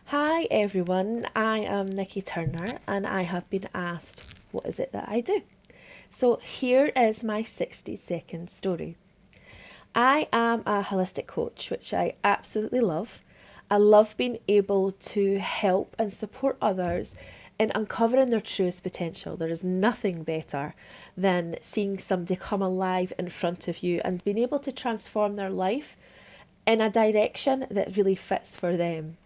Hi everyone, I am Nikki Turner and I have been asked what is it that I do. So here is my 60-second story. I am a holistic coach, which I absolutely love. I love being able to help and support others in uncovering their truest potential. There is nothing better than seeing somebody come alive in front of you and being able to transform their life in a direction that really fits for them.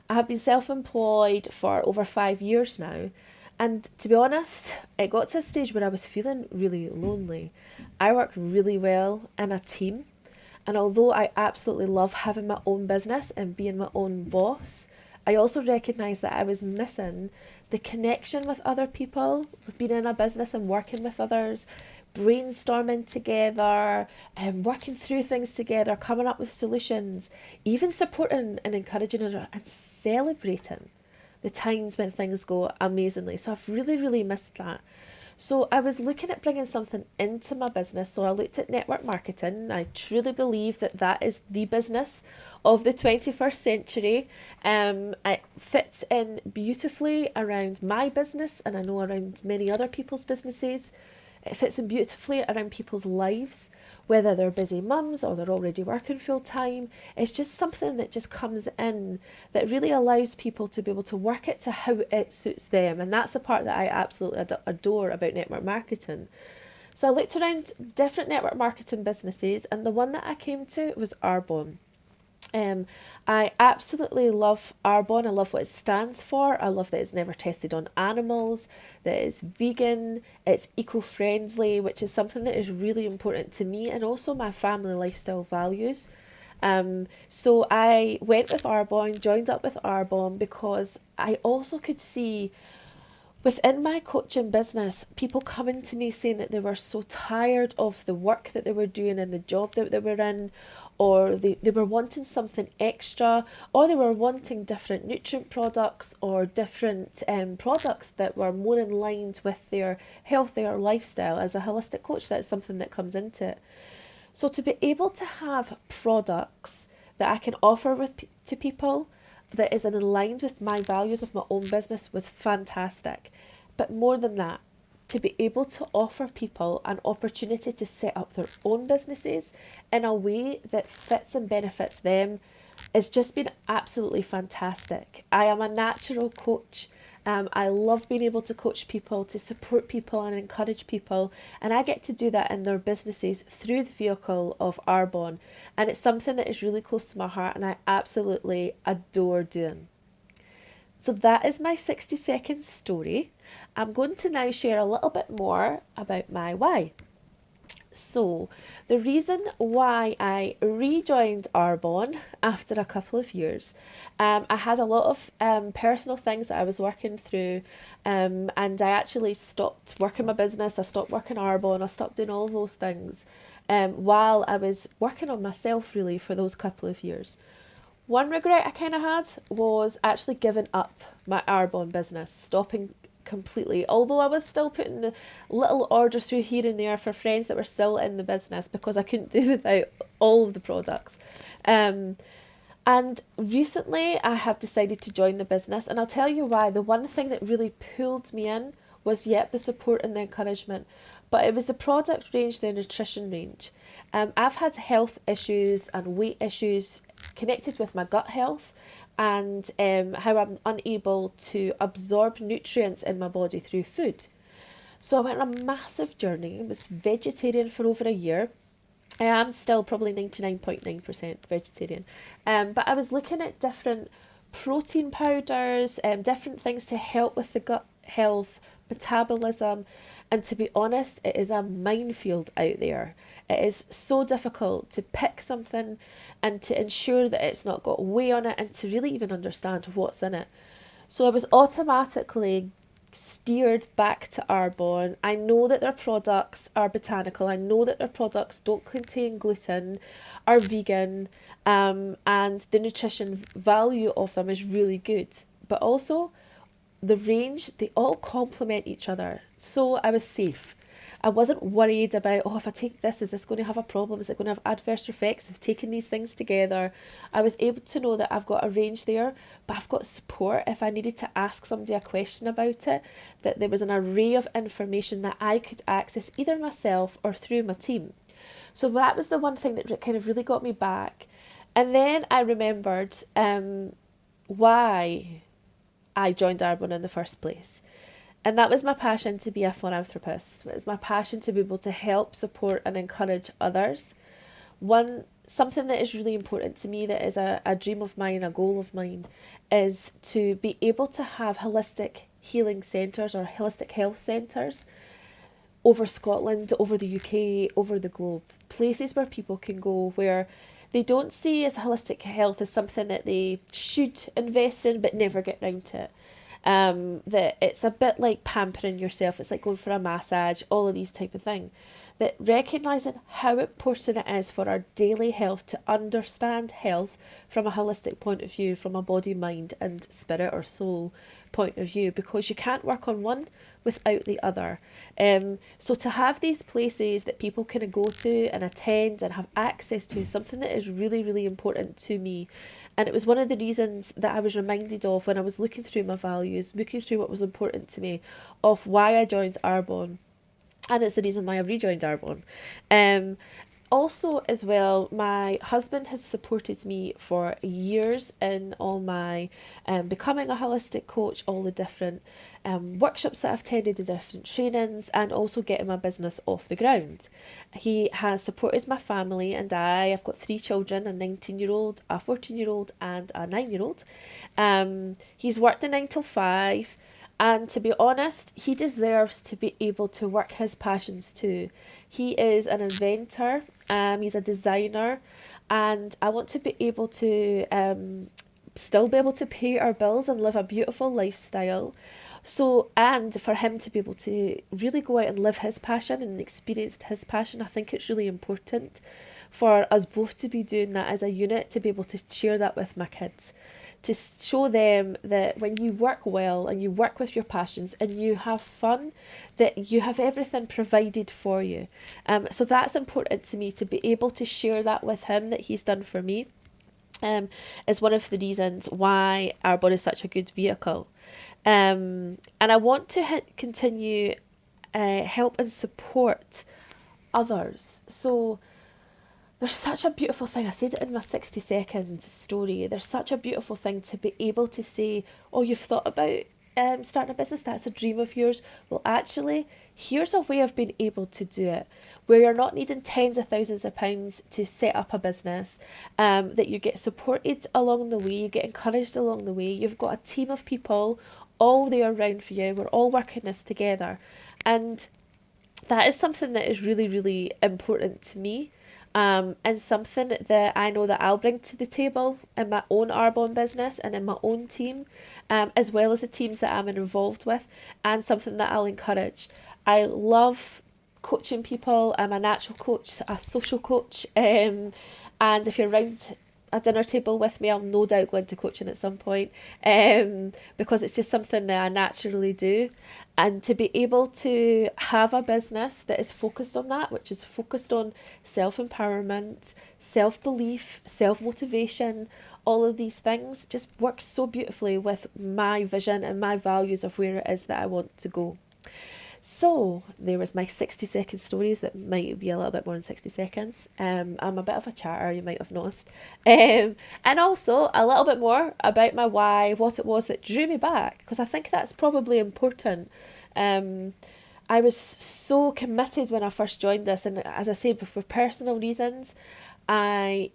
I have been self employed for over 5 years now. And to be honest, it got to a stage where I was feeling really lonely. I work really well in a team. And although I absolutely love having my own business and being my own boss, I also recognised that I was missing the connection with other people, with being in a business and working with others, brainstorming together, and working through things together, coming up with solutions, even supporting and encouraging and celebrating the times when things go amazingly. So I've really, really missed that. So I was looking at bringing something into my business. So I looked at network marketing. I truly believe that that is the business of the 21st century. It fits in beautifully around my business and I know around many other people's businesses. It fits in beautifully around people's lives, whether they're busy mums or they're already working full time. It's just something that just comes in that really allows people to be able to work it to how it suits them. And that's the part that I absolutely adore about network marketing. So I looked around different network marketing businesses, and the one that I came to was Arbonne. Um, I absolutely love Arbonne. I love what it stands for. I love that it's never tested on animals, that it's vegan, it's eco friendly, which is something that is really important to me and also my family lifestyle values. So I went with Arbonne, joined up with Arbonne because I also could see within my coaching business, people coming to me saying that they were so tired of the work that they were doing and the job that they were in, or they were wanting something extra, or they were wanting different nutrient products or different products that were more in line with their healthier lifestyle. As a holistic coach, that's something that comes into it. So to be able to have products that I can offer to people that is aligned with my values of my own business was fantastic. But more than that, to be able to offer people an opportunity to set up their own businesses in a way that fits and benefits them has just been absolutely fantastic. I am a natural coach. I love being able to coach people, to support people and encourage people, and I get to do that in their businesses through the vehicle of Arbonne. And it's something that is really close to my heart and I absolutely adore doing. So that is my 60-second story. I'm going to now share a little bit more about my why. So, the reason why I rejoined Arbonne after a couple of years, I had a lot of personal things that I was working through, and I actually stopped working my business. I stopped working Arbonne. I stopped doing all those things while I was working on myself really for those couple of years. One regret I kind of had was actually giving up my Arbonne business, stopping completely. Although I was still putting the little orders through here and there for friends that were still in the business because I couldn't do without all of the products. Um, and recently I have decided to join the business, and I'll tell you why. The one thing that really pulled me in was, yep, the support and the encouragement, but it was the product range, the nutrition range. I've had health issues and weight issues connected with my gut health and how I'm unable to absorb nutrients in my body through food. So I went on a massive journey, was vegetarian for over a year. I am still probably 99.9% vegetarian. But I was looking at different protein powders, different things to help with the gut health, metabolism. And to be honest, it is a minefield out there. It is so difficult to pick something and to ensure that it's not got whey on it and to really even understand what's in it. So I was automatically steered back to Arbonne. I know that their products are botanical. I know that their products don't contain gluten, are vegan, and the nutrition value of them is really good. But also, the range, they all complement each other. So I was safe. I wasn't worried about, oh, if I take this, is this going to have a problem? Is it going to have adverse effects of taking these things together? I was able to know that I've got a range there, but I've got support if I needed to ask somebody a question about it, that there was an array of information that I could access either myself or through my team. So that was the one thing that kind of really got me back. And then I remembered why I joined Arbonne in the first place. And that was my passion to be a philanthropist. It was my passion to be able to help, support, and encourage others. Something that is really important to me, that is a dream of mine, a goal of mine, is to be able to have holistic healing centres or holistic health centres over Scotland, over the UK, over the globe. Places where people can go where they don't see as holistic health as something that they should invest in but never get round to it. That it's a bit like pampering yourself. It's like going for a massage, all of these type of thing. That recognising how important it is for our daily health to understand health from a holistic point of view, from a body, mind and spirit or soul point of view, because you can't work on one without the other. So to have these places that people can go to and attend and have access to is something that is really, really important to me. And it was one of the reasons that I was reminded of when I was looking through my values, looking through what was important to me, of why I joined Arbonne. And it's the reason why I rejoined Arbonne. Also, as well, my husband has supported me for years in all my becoming a holistic coach, all the different workshops that I've attended, the different trainings, and also getting my business off the ground. He has supported my family and I've got 3 children, a 19-year-old, a 14-year-old and a 9-year-old. He's worked a 9 till 5. And to be honest, he deserves to be able to work his passions too. He is an inventor, he's a designer, and I want to be able to still be able to pay our bills and live a beautiful lifestyle. So, and for him to be able to really go out and live his passion and experience his passion, I think it's really important for us both to be doing that as a unit, to be able to share that with my kids, to show them that when you work well and you work with your passions and you have fun, that you have everything provided for you. So that's important to me, to be able to share that with him, that he's done for me. Is one of the reasons why Arbonne is such a good vehicle. And I want to continue help and support others. So there's such a beautiful thing. I said it in my 60-second story. There's such a beautiful thing to be able to say, oh, you've thought about starting a business, that's a dream of yours. Well, actually, here's a way of being able to do it, where you're not needing tens of thousands of pounds to set up a business, that you get supported along the way, you get encouraged along the way. You've got a team of people all there around for you. We're all working this together. And that is something that is really, really important to me. And something that I know that I'll bring to the table in my own Arbonne business and in my own team, as well as the teams that I'm involved with, and something that I'll encourage. I love coaching people. I'm a natural coach, a social coach, and if you're around a dinner table with me, I'll no doubt go into coaching at some point, because it's just something that I naturally do. And to be able to have a business that is focused on that, which is focused on self-empowerment, self-belief, self-motivation, all of these things just works so beautifully with my vision and my values of where it is that I want to go. So there was my 60-second stories that might be a little bit more than 60 seconds. I'm a bit of a chatter, you might have noticed. And also a little bit more about my why, what it was that drew me back, because I think that's probably important. I was so committed when I first joined this, and as I said, for personal reasons, I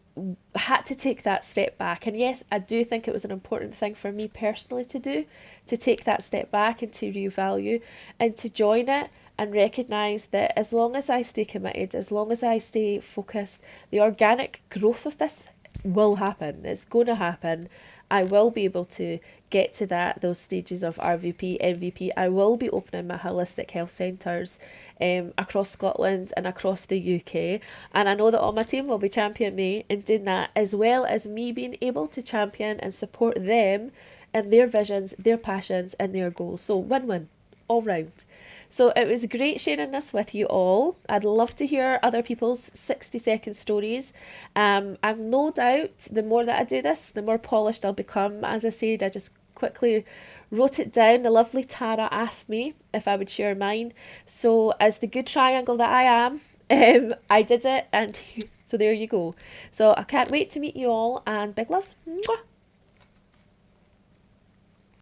had to take that step back. And yes, I do think it was an important thing for me personally to do, to take that step back and to revalue and to join it and recognise that as long as I stay committed, as long as I stay focused, the organic growth of this will happen. It's going to happen. I will be able to get to those stages of RVP, MVP. I will be opening my holistic health centres across Scotland and across the UK. And I know that all my team will be championing me in doing that, as well as me being able to champion and support them and their visions, their passions and their goals. So win-win all round. So it was great sharing this with you all. I'd love to hear other people's 60-second stories. I've no doubt the more that I do this, the more polished I'll become. As I said, I just quickly wrote it down. The lovely Tara asked me if I would share mine. So, as the good triangle that I am, I did it, and so there you go. So, I can't wait to meet you all, and big loves. Mwah!